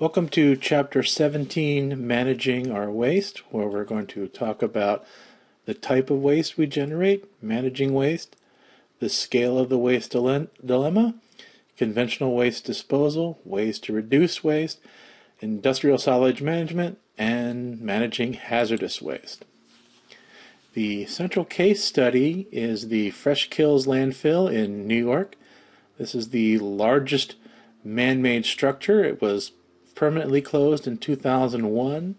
Welcome to Chapter 17, Managing Our Waste, where we're going to talk about the type of waste we generate, managing waste, the scale of the waste dilemma, conventional waste disposal, ways to reduce waste, industrial solid management, and managing hazardous waste. The central case study is the Fresh Kills landfill in New York. This is the largest man-made structure. It was permanently closed in 2001,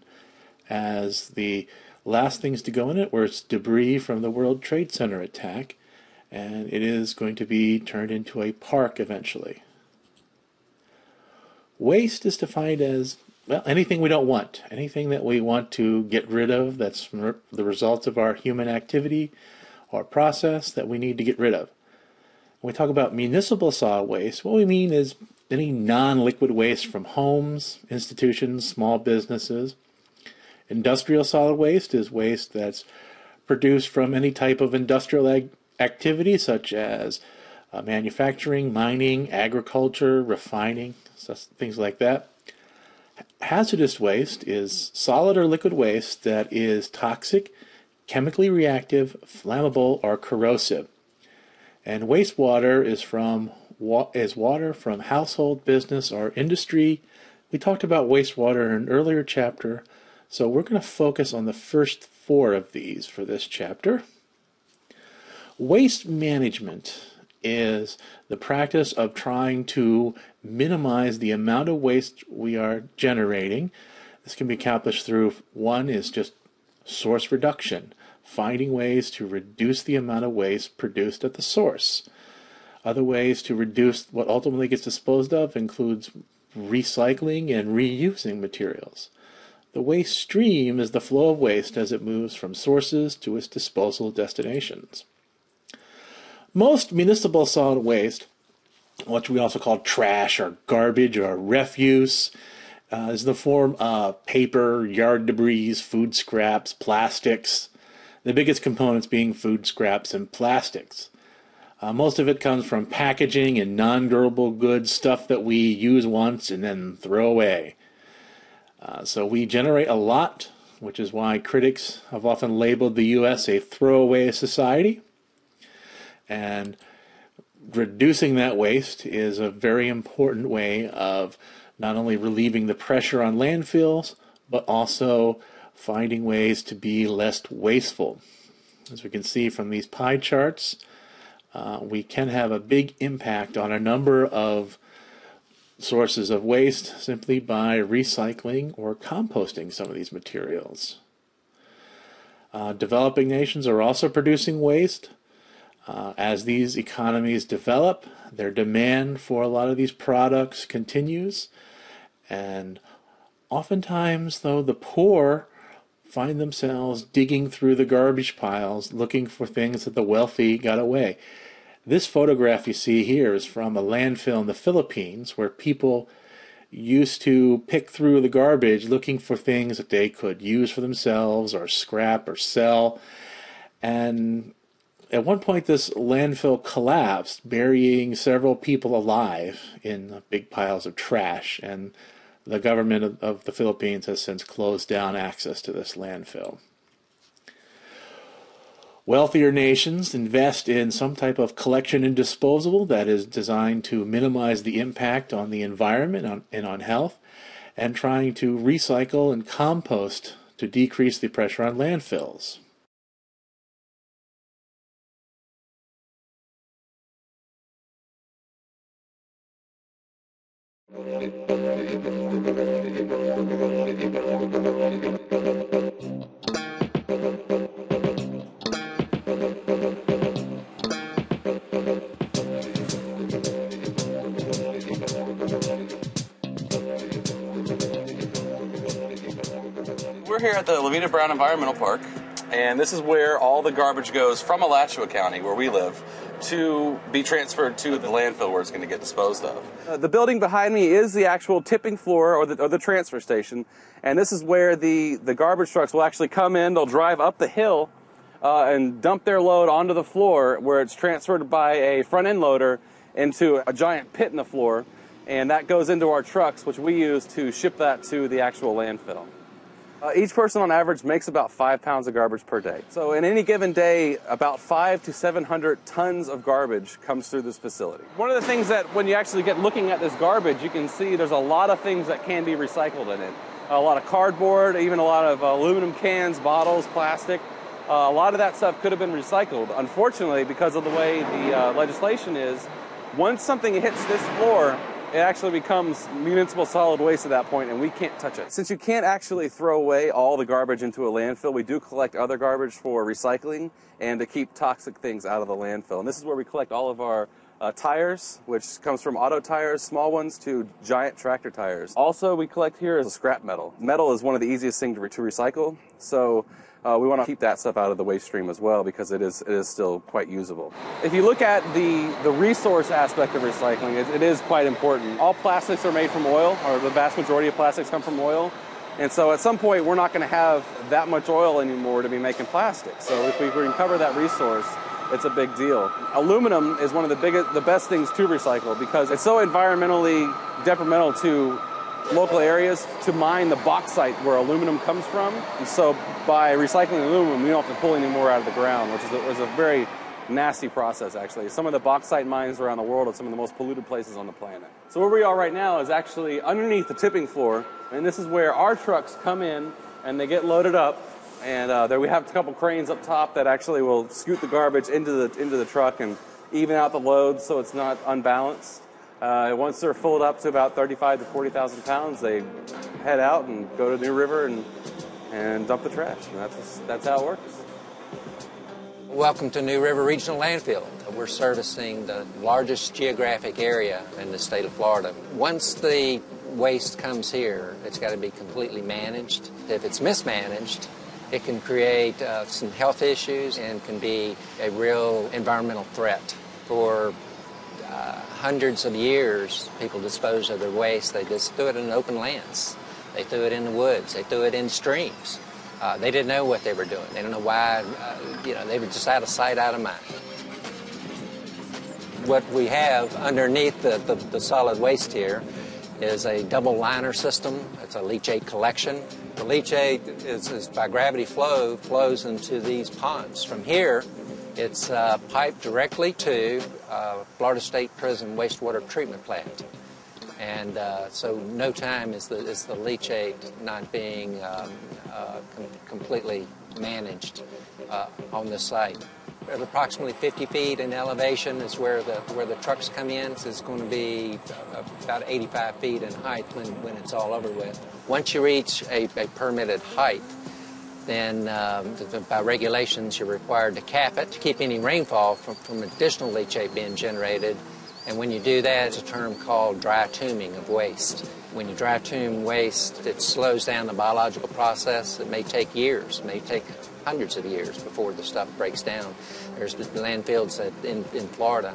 as the last things to go in it were debris from the World Trade Center attack, and it is going to be turned into a park eventually. Waste is defined as, well, anything we don't want, anything that we want to get rid of that's from the results of our human activity or process that we need to get rid of. When we talk about municipal solid waste, what we mean is any non-liquid waste from homes, institutions, small businesses. Industrial solid waste is waste that's produced from any type of industrial activity, such as manufacturing, mining, agriculture, refining, things like that. Hazardous waste is solid or liquid waste that is toxic, chemically reactive, flammable, or corrosive. And wastewater is water from household, business, or industry. We talked about wastewater in an earlier chapter, so we're going to focus on the first four of these for this chapter. Waste management is the practice of trying to minimize the amount of waste we are generating. This can be accomplished through, one is just source reduction, finding ways to reduce the amount of waste produced at the source. Other ways to reduce what ultimately gets disposed of includes recycling and reusing materials. The waste stream is the flow of waste as it moves from sources to its disposal destinations. Most municipal solid waste, which we also call trash or garbage or refuse, is in the form of paper, yard debris, food scraps, plastics. The biggest components being food scraps and plastics. Most of it comes from packaging and non-durable goods, stuff that we use once and then throw away. So we generate a lot, which is why critics have often labeled the U.S. a throwaway society. And reducing that waste is a very important way of not only relieving the pressure on landfills, but also finding ways to be less wasteful. As we can see from these pie charts, we can have a big impact on a number of sources of waste simply by recycling or composting some of these materials. Developing nations are also producing waste. As these economies develop, their demand for a lot of these products continues, and oftentimes, though, the poor find themselves digging through the garbage piles looking for things that the wealthy got away. This photograph you see here is from a landfill in the Philippines where people used to pick through the garbage looking for things that they could use for themselves or scrap or sell. And at one point this landfill collapsed, burying several people alive in big piles of trash, and the government of the Philippines has since closed down access to this landfill. Wealthier nations invest in some type of collection and disposal that is designed to minimize the impact on the environment and on health, and trying to recycle and compost to decrease the pressure on landfills. We're here at the Levita Brown Environmental Park, and this is where all the garbage goes from Alachua County, where we live, to be transferred to the landfill where it's going to get disposed of. The building behind me is the actual tipping floor or the transfer station, and this is where the garbage trucks will actually come in. They'll drive up the hill and dump their load onto the floor, where it's transferred by a front end loader into a giant pit in the floor. and that goes into our trucks, which we use to ship that to the actual landfill. Each person on average makes about 5 pounds of garbage per day. So in any given day, about 500 to 700 tons of garbage comes through this facility. One of the things that when you actually get looking at this garbage, you can see there's a lot of things that can be recycled in it. A lot of cardboard, even a lot of aluminum cans, bottles, plastic. A lot of that stuff could have been recycled. Unfortunately, because of the way the legislation is, once something hits this floor, it actually becomes municipal solid waste at that point, and we can't touch it. Since you can't actually throw away all the garbage into a landfill, we do collect other garbage for recycling and to keep toxic things out of the landfill. And this is where we collect all of our tires, which comes from auto tires, small ones, to giant tractor tires. Also, we collect here is scrap metal. Metal is one of the easiest things to recycle, so we want to keep that stuff out of the waste stream as well because it is still quite usable. If you look at the resource aspect of recycling, it is quite important. All plastics are made from oil, or the vast majority of plastics come from oil. And so at some point, we're not going to have that much oil anymore to be making plastic. So if we can cover that resource, it's a big deal. Aluminum is one of the best things to recycle because it's so environmentally detrimental to local areas to mine the bauxite where aluminum comes from. And so by recycling aluminum, we don't have to pull any more out of the ground, which is a very nasty process, actually. Some of the bauxite mines around the world are some of the most polluted places on the planet. So where we are right now is actually underneath the tipping floor, and this is where our trucks come in and they get loaded up. And there we have a couple cranes up top that actually will scoot the garbage into the truck and even out the load so it's not unbalanced. Once they're filled up to about 35,000 to 40,000 pounds, they head out and go to New River and dump the trash. And that's how it works. Welcome to New River Regional Landfill. We're servicing the largest geographic area in the state of Florida. Once the waste comes here, it's got to be completely managed. If it's mismanaged, it can create some health issues and can be a real environmental threat. For hundreds of years, people disposed of their waste. They just threw it in open lands. They threw it in the woods. They threw it in streams. They didn't know what they were doing. They didn't know why. They were just out of sight, out of mind. What we have underneath the solid waste here is a double liner system. It's a leachate collection. The leachate is by gravity flows into these ponds. From here, it's piped directly to Florida State Prison wastewater treatment plant. And so no time is the leachate not being completely managed on this site. At approximately 50 feet in elevation is where the trucks come in. So it's going to be about 85 feet in height when it's all over with. Once you reach a permitted height, then by regulations you're required to cap it to keep any rainfall from additional leachate being generated. And when you do that, it's a term called dry tombing of waste. When you dry tomb waste, it slows down the biological process. It may take years, it may take hundreds of years before the stuff breaks down. There's landfills in Florida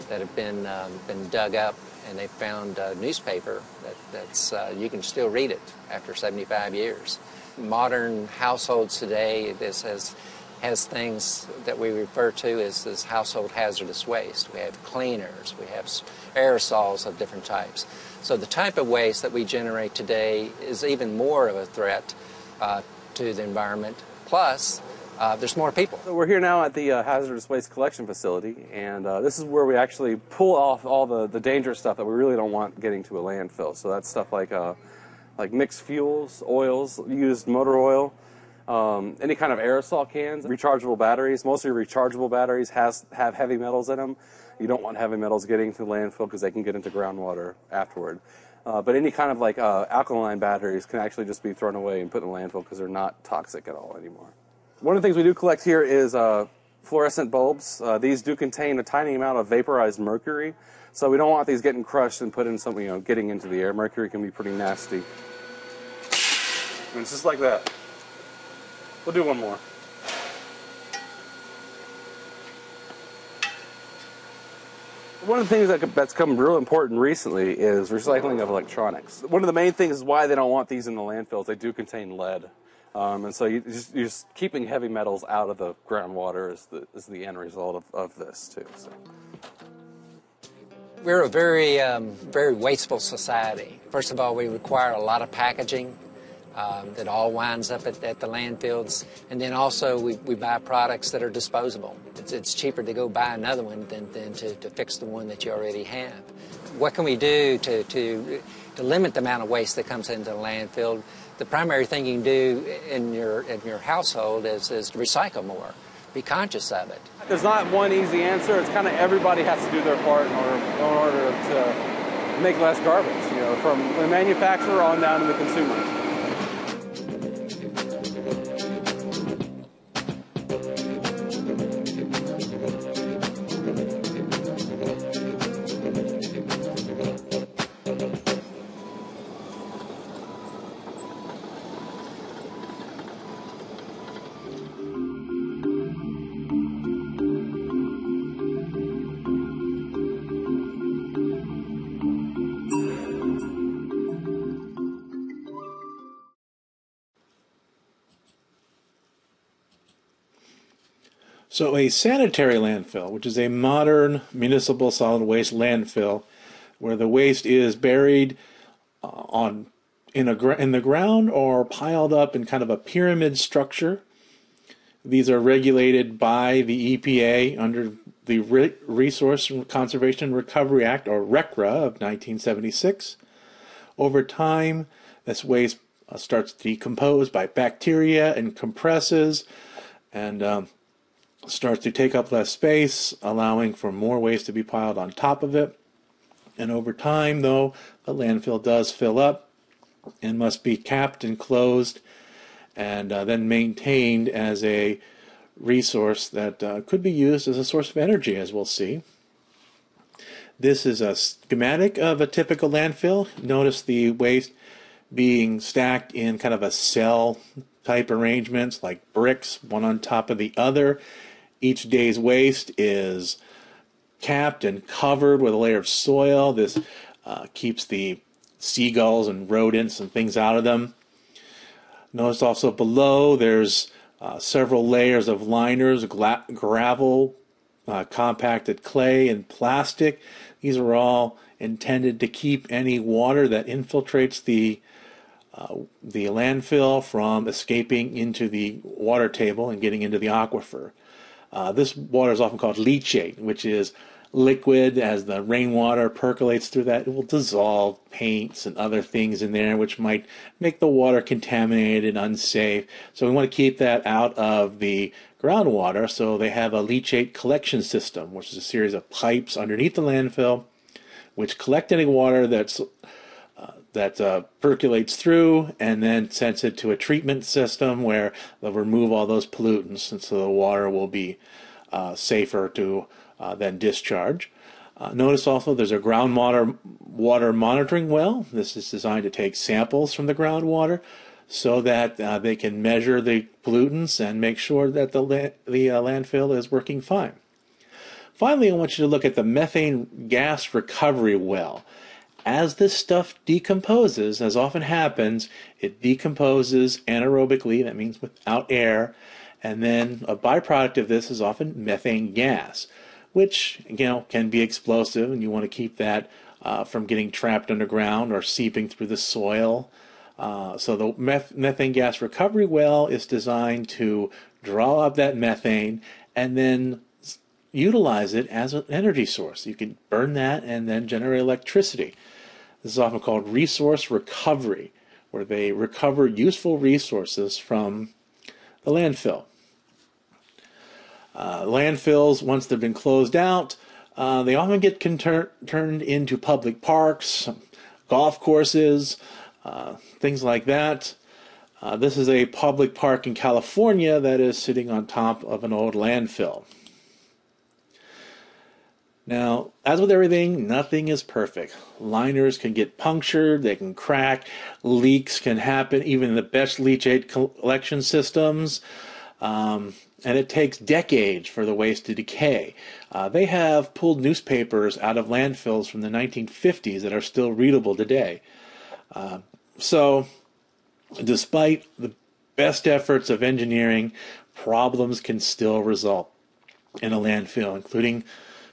that have been dug up, and they found a newspaper that's you can still read it after 75 years. Modern households today, this has things that we refer to as household hazardous waste. We have cleaners, we have aerosols of different types. So the type of waste that we generate today is even more of a threat to the environment. Plus, there's more people. So we're here now at the hazardous waste collection facility, and this is where we actually pull off all the dangerous stuff that we really don't want getting to a landfill. So that's stuff like mixed fuels, oils, used motor oil, any kind of aerosol cans, rechargeable batteries. Most of your rechargeable batteries have heavy metals in them. You don't want heavy metals getting to the landfill because they can get into groundwater afterward. But any kind of alkaline batteries can actually just be thrown away and put in the landfill because they're not toxic at all anymore. One of the things we do collect here is fluorescent bulbs. These do contain a tiny amount of vaporized mercury, so we don't want these getting crushed and put in something, getting into the air. Mercury can be pretty nasty. And it's just like that. We'll do one more. One of the things that's come real important recently is recycling of electronics. One of the main things is why they don't want these in the landfills. They do contain lead. And so you're just keeping heavy metals out of the groundwater is the end result of this, too. So. We're a very wasteful society. First of all, we require a lot of packaging that all winds up at the landfills. And then also we buy products that are disposable. It's cheaper to go buy another one than to fix the one that you already have. What can we do to limit the amount of waste that comes into the landfill? The primary thing you can do in your household is to recycle more. Be conscious of it. There's not one easy answer. It's kind of everybody has to do their part in order to make less garbage, from the manufacturer on down to the consumer. So a sanitary landfill, which is a modern municipal solid waste landfill, where the waste is buried in the ground or piled up in kind of a pyramid structure. These are regulated by the EPA under the Resource Conservation and Recovery Act, or RCRA, of 1976. Over time, this waste starts to decompose by bacteria and compresses, and starts to take up less space, allowing for more waste to be piled on top of it. And over time, though, the landfill does fill up and must be capped and closed, and then maintained as a resource that could be used as a source of energy, as we'll see. This is a schematic of a typical landfill. Notice the waste being stacked in kind of a cell type arrangements, like bricks, one on top of the other. Each day's waste is capped and covered with a layer of soil. This keeps the seagulls and rodents and things out of them. Notice also below there's several layers of liners, gravel, compacted clay, and plastic. These are all intended to keep any water that infiltrates the landfill from escaping into the water table and getting into the aquifer. This water is often called leachate, which is liquid. As the rainwater percolates through that, it will dissolve paints and other things in there, which might make the water contaminated and unsafe. So we want to keep that out of the groundwater. So they have a leachate collection system, which is a series of pipes underneath the landfill, which collect any water that percolates through, and then sends it to a treatment system where they'll remove all those pollutants, and so the water will be safer to then discharge. Notice also there's a groundwater water monitoring well. This is designed to take samples from the groundwater so that they can measure the pollutants and make sure that the landfill is working fine. Finally, I want you to look at the methane gas recovery well. As this stuff decomposes, as often happens, it decomposes anaerobically, that means without air, and then a byproduct of this is often methane gas, which can be explosive, and you want to keep that from getting trapped underground or seeping through the soil. So the methane gas recovery well is designed to draw up that methane and then utilize it as an energy source. You can burn that and then generate electricity. This is often called resource recovery, where they recover useful resources from the landfill. Landfills, once they've been closed out, they often get turned into public parks, golf courses, things like that. This is a public park in California that is sitting on top of an old landfill. Now, as with everything, nothing is perfect. Liners can get punctured, they can crack, leaks can happen, even in the best leachate collection systems, and it takes decades for the waste to decay. They have pulled newspapers out of landfills from the 1950s that are still readable today. So, despite the best efforts of engineering, problems can still result in a landfill, including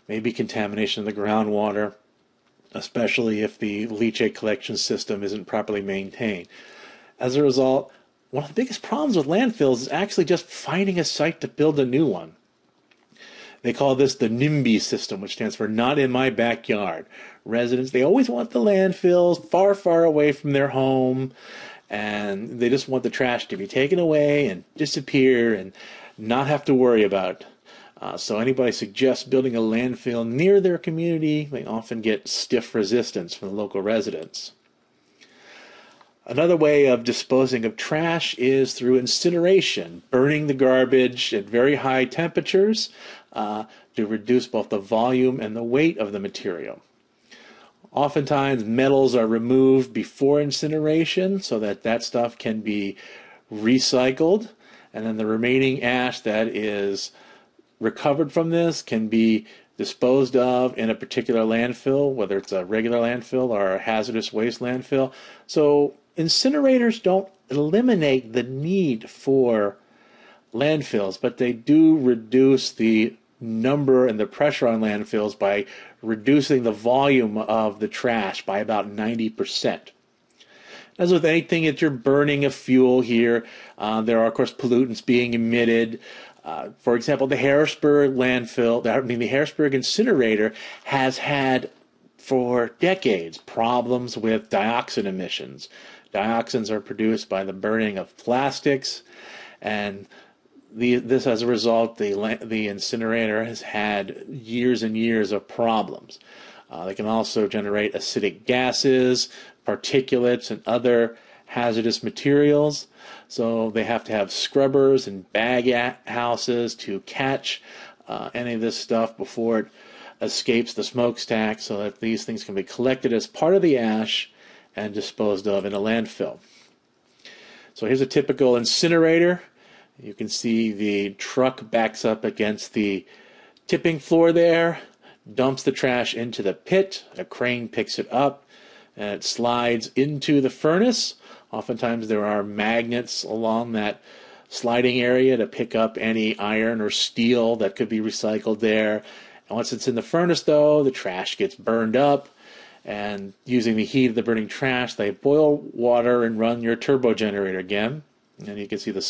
maybe contamination of the groundwater, especially if the leachate collection system isn't properly maintained. As a result, one of the biggest problems with landfills is actually just finding a site to build a new one. They call this the NIMBY system, which stands for Not in My Backyard. Residents, they always want the landfills far, far away from their home, and they just want the trash to be taken away and disappear and not have to worry about it. So anybody suggests building a landfill near their community, they often get stiff resistance from the local residents. Another way of disposing of trash is through incineration, burning the garbage at very high temperatures to reduce both the volume and the weight of the material. Oftentimes, metals are removed before incineration so that that stuff can be recycled, and then the remaining ash that is recovered from this can be disposed of in a particular landfill, whether it's a regular landfill or a hazardous waste landfill. So incinerators don't eliminate the need for landfills, but they do reduce the number and the pressure on landfills by reducing the volume of the trash by about 90%. As with anything that you're burning of fuel here, there are, of course, pollutants being emitted. For example, the Harrisburg landfill, the Harrisburg incinerator has had for decades problems with dioxin emissions. Dioxins are produced by the burning of plastics, and this, as a result, the incinerator has had years and years of problems. They can also generate acidic gases, particulates, and other hazardous materials. So they have to have scrubbers and bag houses to catch any of this stuff before it escapes the smokestack, so that these things can be collected as part of the ash and disposed of in a landfill. So here's a typical incinerator. You can see the truck backs up against the tipping floor there, dumps the trash into the pit, a crane picks it up, and it slides into the furnace. Oftentimes there are magnets along that sliding area to pick up any iron or steel that could be recycled there. And once it's in the furnace, though, the trash gets burned up, and using the heat of the burning trash, they boil water and run your turbo generator again. And you can see the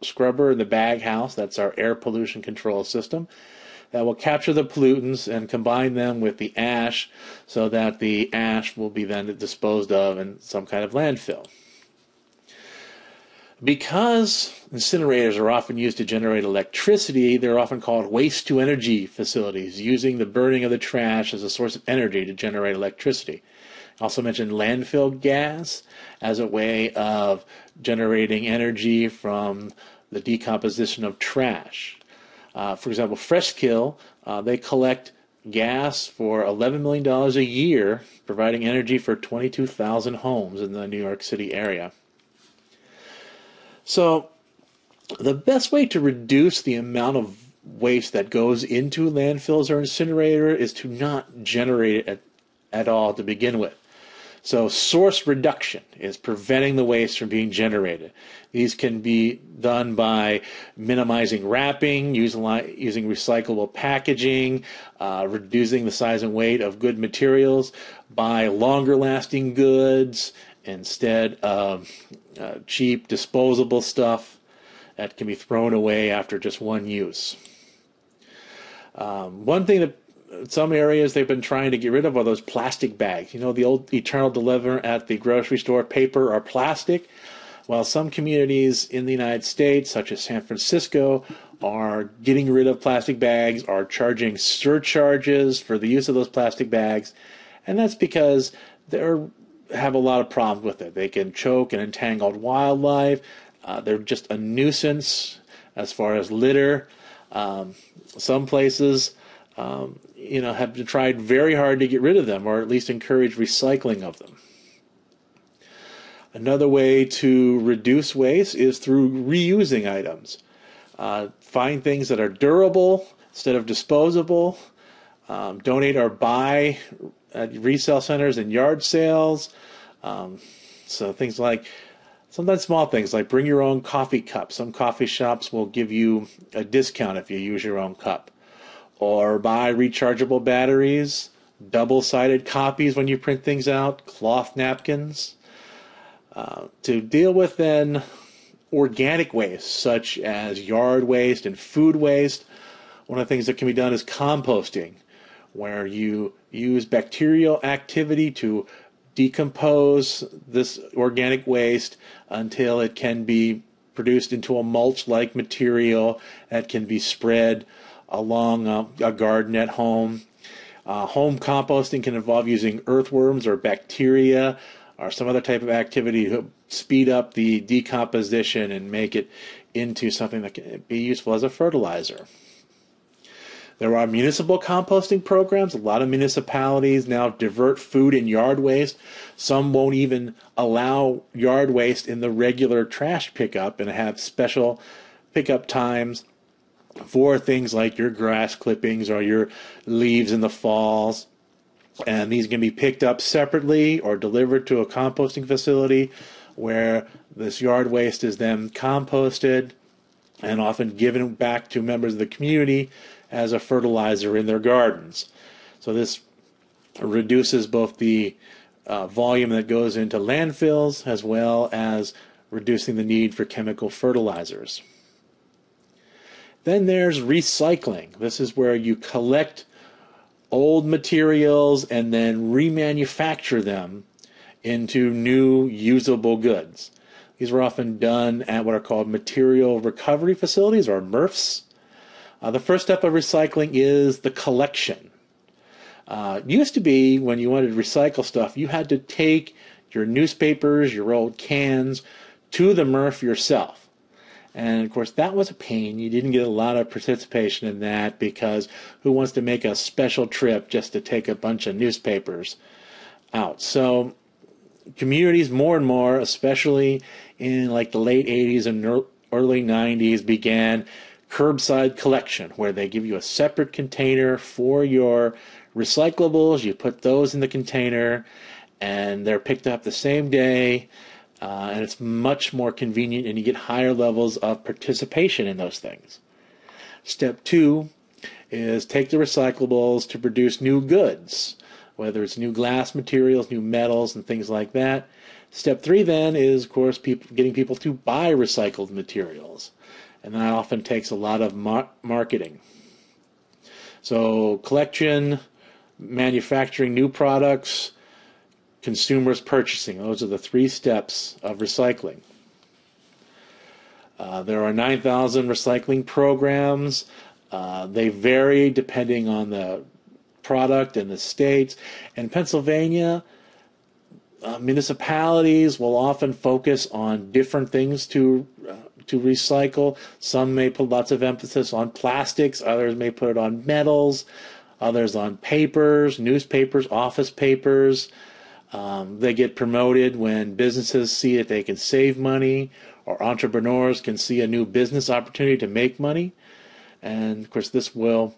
scrubber in the bag house. That's our air pollution control system. That will capture the pollutants and combine them with the ash so that the ash will be then disposed of in some kind of landfill. Because incinerators are often used to generate electricity, they're often called waste-to-energy facilities, using the burning of the trash as a source of energy to generate electricity. I also mentioned landfill gas as a way of generating energy from the decomposition of trash. For example, Freshkill, they collect gas for $11 million a year, providing energy for 22,000 homes in the New York City area. So the best way to reduce the amount of waste that goes into landfills or incinerator is to not generate it at all to begin with. So source reduction is preventing the waste from being generated. These can be done by minimizing wrapping, using recyclable packaging, reducing the size and weight of good materials, buy longer lasting goods instead of cheap disposable stuff that can be thrown away after just one use. One thing that some areas they've been trying to get rid of are those plastic bags. You know, the old Eternal Deliverer at the grocery store, paper or plastic. While some communities in the United States, such as San Francisco, are getting rid of plastic bags, are charging surcharges for the use of those plastic bags, and that's because they have a lot of problems with it. They can choke and entangle wildlife. They're just a nuisance as far as litter. Some places have tried very hard to get rid of them, or at least encourage recycling of them. Another way to reduce waste is through reusing items. Find things that are durable instead of disposable. Donate or buy at resale centers and yard sales. So things like, sometimes small things like bring your own coffee cup. Some coffee shops will give you a discount if you use your own cup. Or buy rechargeable batteries, double-sided copies when you print things out, cloth napkins. To deal with then organic waste, such as yard waste and food waste, one of the things that can be done is composting, where you use bacterial activity to decompose this organic waste until it can be produced into a mulch-like material that can be spread along a garden at home. Home composting can involve using earthworms or bacteria or some other type of activity to speed up the decomposition and make it into something that can be useful as a fertilizer. There are municipal composting programs. A lot of municipalities now divert food and yard waste. Some won't even allow yard waste in the regular trash pickup and have special pickup times for things like your grass clippings or your leaves in the falls. And these can be picked up separately or delivered to a composting facility where this yard waste is then composted and often given back to members of the community as a fertilizer in their gardens. So this reduces both the volume that goes into landfills as well as reducing the need for chemical fertilizers. Then there's recycling. This is where you collect old materials and then remanufacture them into new usable goods. These are often done at what are called material recovery facilities, or MRFs. The first step of recycling is the collection. It used to be when you wanted to recycle stuff, you had to take your newspapers, your old cans, to the MRF yourself. And of course, that was a pain. You didn't get a lot of participation in that because who wants to make a special trip just to take a bunch of newspapers out? So communities more and more, especially in like the late 80s and early 90s, began curbside collection, where they give you a separate container for your recyclables. You put those in the container and they're picked up the same day. And it's much more convenient, and you get higher levels of participation in those things. Step 2 is take the recyclables to produce new goods, whether it's new glass materials, new metals, and things like that. Step 3 then is, of course, getting people to buy recycled materials. And that often takes a lot of marketing. So collection, manufacturing new products, consumers purchasing. Those are the 3 steps of recycling. There are 9,000 recycling programs. They vary depending on the product and the states. In Pennsylvania, municipalities will often focus on different things to recycle. Some may put lots of emphasis on plastics. Others may put it on metals. Others on papers, newspapers, office papers. They get promoted when businesses see that they can save money, or entrepreneurs can see a new business opportunity to make money. And of course, this will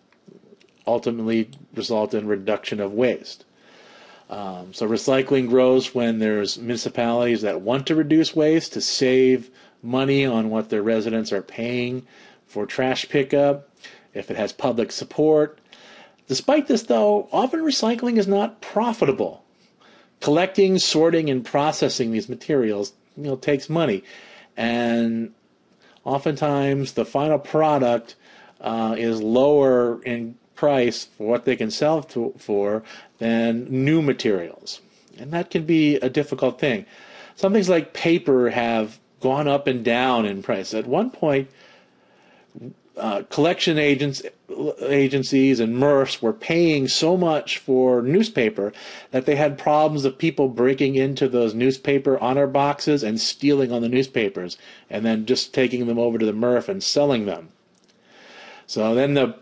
ultimately result in reduction of waste. So recycling grows when there's municipalities that want to reduce waste to save money on what their residents are paying for trash pickup, if it has public support. Despite this, though, often recycling is not profitable. Collecting, sorting, and processing these materials, takes money, and oftentimes the final product is lower in price for what they can sell for than new materials, and that can be a difficult thing. Some things like paper have gone up and down in price. At one point, collection agencies and MRFs were paying so much for newspaper that they had problems of people breaking into those newspaper honor boxes and stealing on the newspapers and then just taking them over to the MRF and selling them. So then the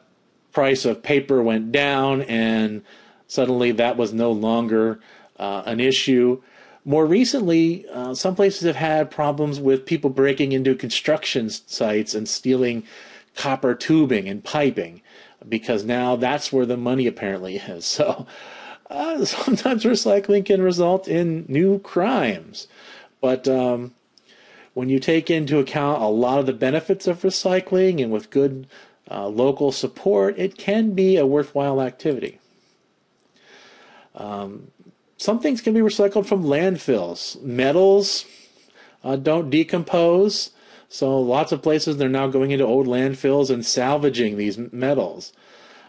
price of paper went down, and suddenly that was no longer an issue. More recently, some places have had problems with people breaking into construction sites and stealing copper tubing and piping, because now that's where the money apparently is. So sometimes recycling can result in new crimes. But when you take into account a lot of the benefits of recycling, and with good local support, it can be a worthwhile activity. Some things can be recycled from landfills. Metals don't decompose, so lots of places they're now going into old landfills and salvaging these metals.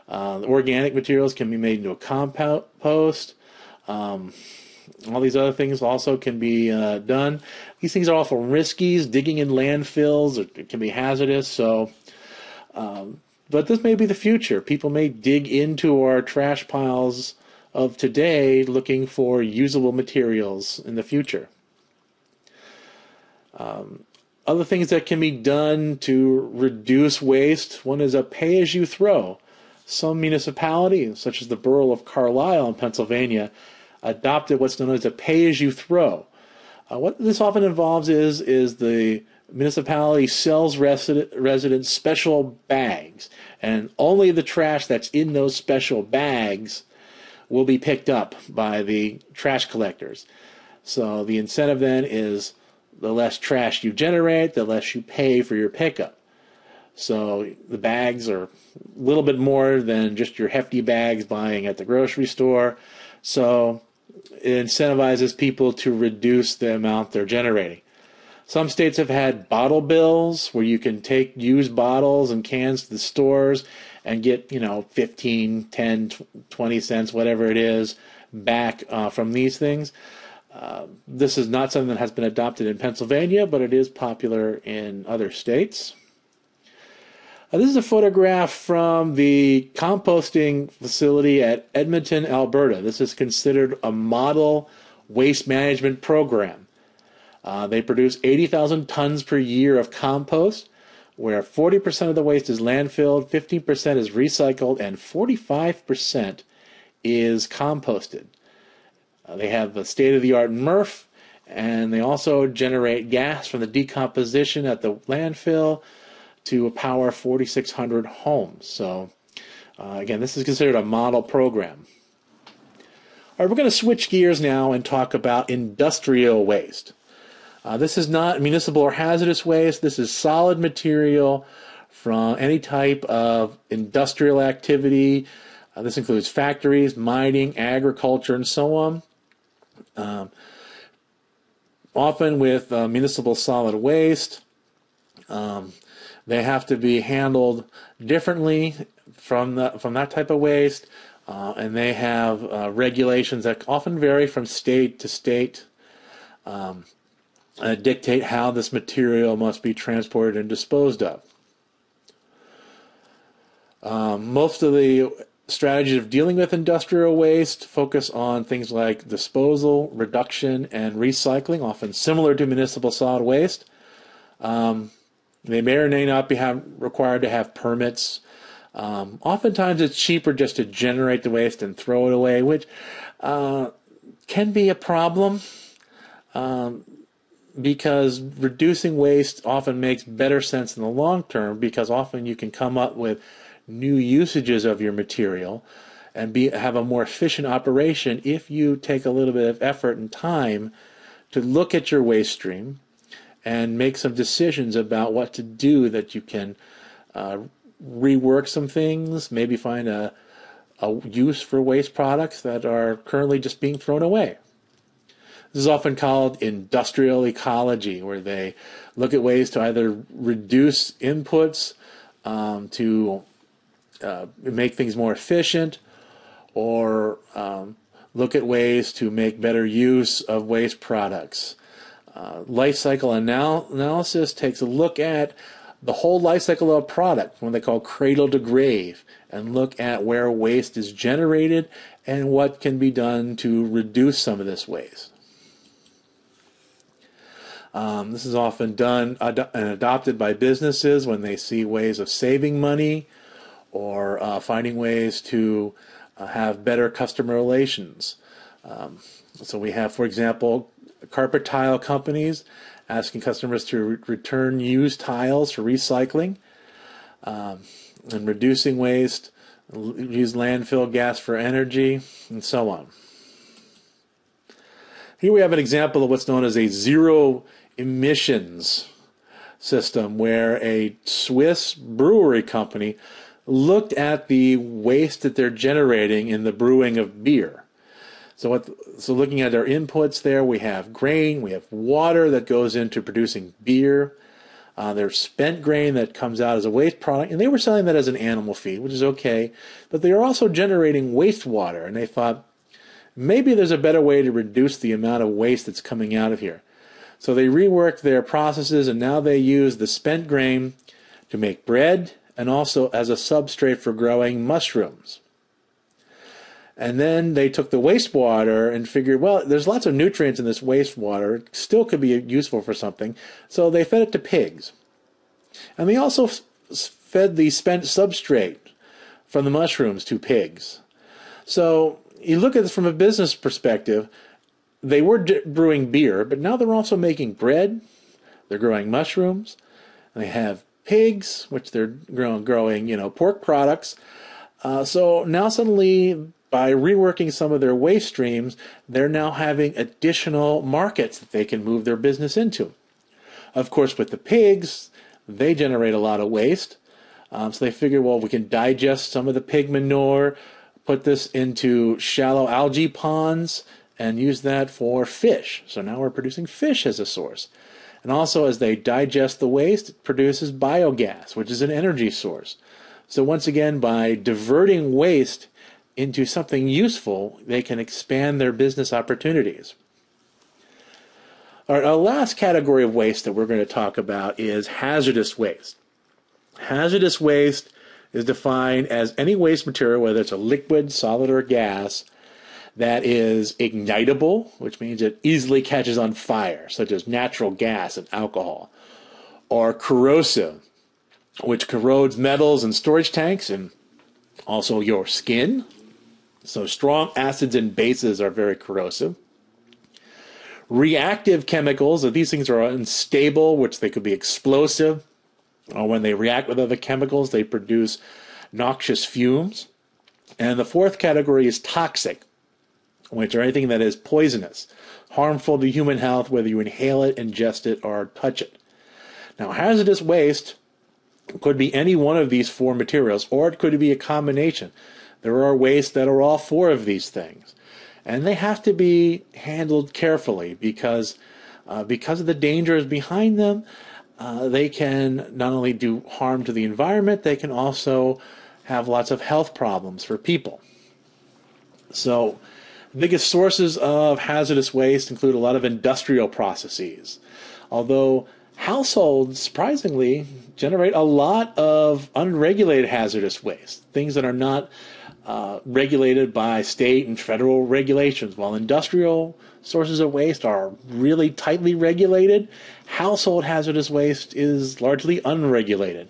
Organic materials can be made into a compost. All these other things also can be done. These things are awful risky. Digging in landfills it can be hazardous. So, but this may be the future. People may dig into our trash piles of today looking for usable materials in the future. Other things that can be done to reduce waste. One is a pay-as-you-throw. Some municipalities, such as the Borough of Carlisle in Pennsylvania, adopted what's known as a pay-as-you-throw. What this often involves is the municipality sells residents special bags, and only the trash that's in those special bags will be picked up by the trash collectors. So the incentive then is the less trash you generate, the less you pay for your pickup. So the bags are a little bit more than just your hefty bags buying at the grocery store. So it incentivizes people to reduce the amount they're generating. Some states have had bottle bills where you can take used bottles and cans to the stores and get, 15, 10, 20 cents, whatever it is, back from these things. This is not something that has been adopted in Pennsylvania, but it is popular in other states. This is a photograph from the composting facility at Edmonton, Alberta. This is considered a model waste management program. They produce 80,000 tons per year of compost, where 40% of the waste is landfilled, 15% is recycled, and 45% is composted. They have the state-of-the-art MRF, and they also generate gas from the decomposition at the landfill to power 4,600 homes. So, again, this is considered a model program. All right, we're going to switch gears now and talk about industrial waste. This is not municipal or hazardous waste. This is solid material from any type of industrial activity. This includes factories, mining, agriculture, and so on. Often with municipal solid waste, they have to be handled differently from that type of waste, and they have regulations that often vary from state to state, dictate how this material must be transported and disposed of. Most of the strategies of dealing with industrial waste focus on things like disposal, reduction, and recycling, often similar to municipal solid waste. They may or may not be required to have permits. Oftentimes it's cheaper just to generate the waste and throw it away, which can be a problem because reducing waste often makes better sense in the long term, because often you can come up with new usages of your material and have a more efficient operation if you take a little bit of effort and time to look at your waste stream and make some decisions about what to do, that you can rework some things, maybe find a use for waste products that are currently just being thrown away. This is often called industrial ecology, where they look at ways to either reduce inputs to make things more efficient, or look at ways to make better use of waste products. Life cycle analysis takes a look at the whole life cycle of a product, what they call cradle to grave, and look at where waste is generated and what can be done to reduce some of this waste. This is often done and adopted by businesses when they see ways of saving money or finding ways to have better customer relations. So we have, for example, carpet tile companies asking customers to return used tiles for recycling, and reducing waste, use landfill gas for energy, and so on. Here we have an example of what's known as a zero emissions system, where a Swiss brewery company looked at the waste that they're generating in the brewing of beer. So looking at our inputs there, we have grain, we have water that goes into producing beer. There's spent grain that comes out as a waste product, and they were selling that as an animal feed, which is okay. But they are also generating wastewater, and they thought maybe there's a better way to reduce the amount of waste that's coming out of here. So they reworked their processes, and now they use the spent grain to make bread and also as a substrate for growing mushrooms. And then they took the wastewater and figured, well, there's lots of nutrients in this wastewater. It still could be useful for something. So they fed it to pigs. And they also fed the spent substrate from the mushrooms to pigs. So you look at this from a business perspective, they were brewing beer, but now they're also making bread. They're growing mushrooms. And they have pigs, which they're growing, pork products. So now suddenly, by reworking some of their waste streams, they're now having additional markets that they can move their business into. Of course, with the pigs, they generate a lot of waste. So they figure, well, we can digest some of the pig manure, put this into shallow algae ponds, and use that for fish. So now we're producing fish as a source. And also, as they digest the waste, it produces biogas, which is an energy source. So once again, by diverting waste into something useful, they can expand their business opportunities. All right, our last category of waste that we're going to talk about is hazardous waste. Hazardous waste is defined as any waste material, whether it's a liquid, solid, or gas, that is ignitable, which means it easily catches on fire, such as natural gas and alcohol, or corrosive, which corrodes metals and storage tanks and also your skin. So strong acids and bases are very corrosive. Reactive chemicals, these things are unstable, which they could be explosive, or when they react with other chemicals, they produce noxious fumes. And the fourth category is toxic, which are anything that is poisonous, harmful to human health, whether you inhale it, ingest it, or touch it. Now, hazardous waste could be any one of these four materials, or it could be a combination. There are wastes that are all four of these things. And they have to be handled carefully because of the dangers behind them. They can not only do harm to the environment, they can also have lots of health problems for people. So the biggest sources of hazardous waste include a lot of industrial processes. Although households, surprisingly, generate a lot of unregulated hazardous waste, things that are not regulated by state and federal regulations. While industrial sources of waste are really tightly regulated, household hazardous waste is largely unregulated.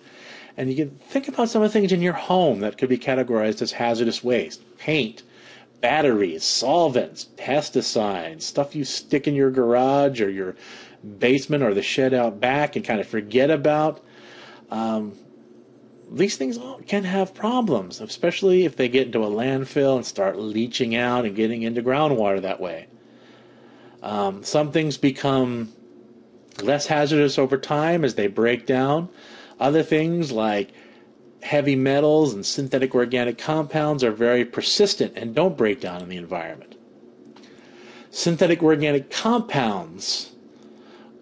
And you can think about some of the things in your home that could be categorized as hazardous waste: paint, batteries, solvents, pesticides, stuff you stick in your garage or your basement or the shed out back and kind of forget about. These things all can have problems, especially if they get into a landfill and start leaching out and getting into groundwater that way. Some things become less hazardous over time as they break down. Other things like heavy metals and synthetic organic compounds are very persistent and don't break down in the environment. Synthetic organic compounds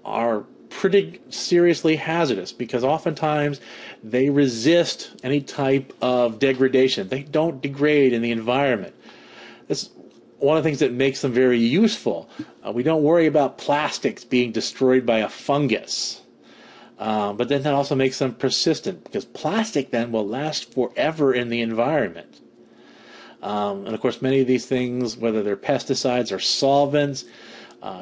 are pretty seriously hazardous because oftentimes they resist any type of degradation. They don't degrade in the environment. That's one of the things that makes them very useful. We don't worry about plastics being destroyed by a fungus. But then that also makes them persistent because plastic then will last forever in the environment. And of course, many of these things, whether they're pesticides or solvents,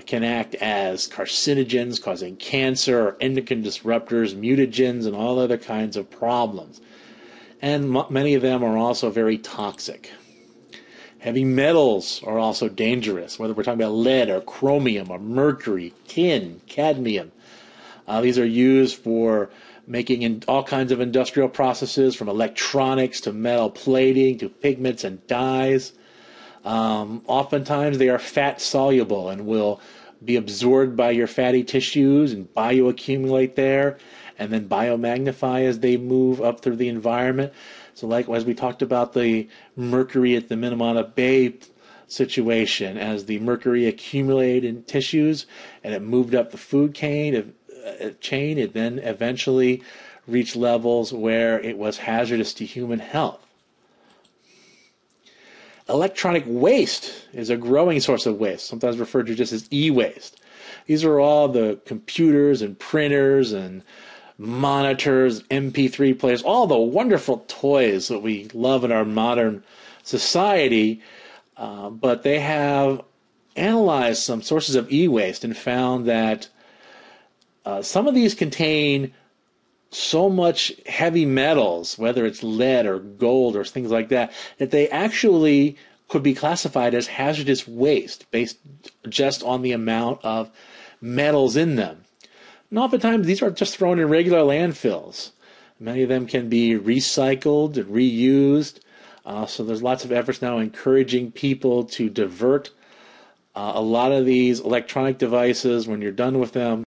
can act as carcinogens, causing cancer, or endocrine disruptors, mutagens, and all other kinds of problems. And many of them are also very toxic. Heavy metals are also dangerous, whether we're talking about lead or chromium or mercury, tin, cadmium. These are used for making all kinds of industrial processes, from electronics to metal plating to pigments and dyes. Oftentimes they are fat soluble and will be absorbed by your fatty tissues and bioaccumulate there and then biomagnify as they move up through the environment. So likewise, we talked about the mercury at the Minamata Bay situation as the mercury accumulated in tissues and it moved up the food chain. It then eventually reached levels where it was hazardous to human health. Electronic waste is a growing source of waste, sometimes referred to just as e-waste. These are all the computers and printers and monitors, MP3 players, all the wonderful toys that we love in our modern society, but they have analyzed some sources of e-waste and found that some of these contain so much heavy metals, whether it's lead or gold or things like that, that they actually could be classified as hazardous waste based just on the amount of metals in them. And oftentimes these are just thrown in regular landfills. Many of them can be recycled and reused. So there's lots of efforts now encouraging people to divert a lot of these electronic devices when you're done with them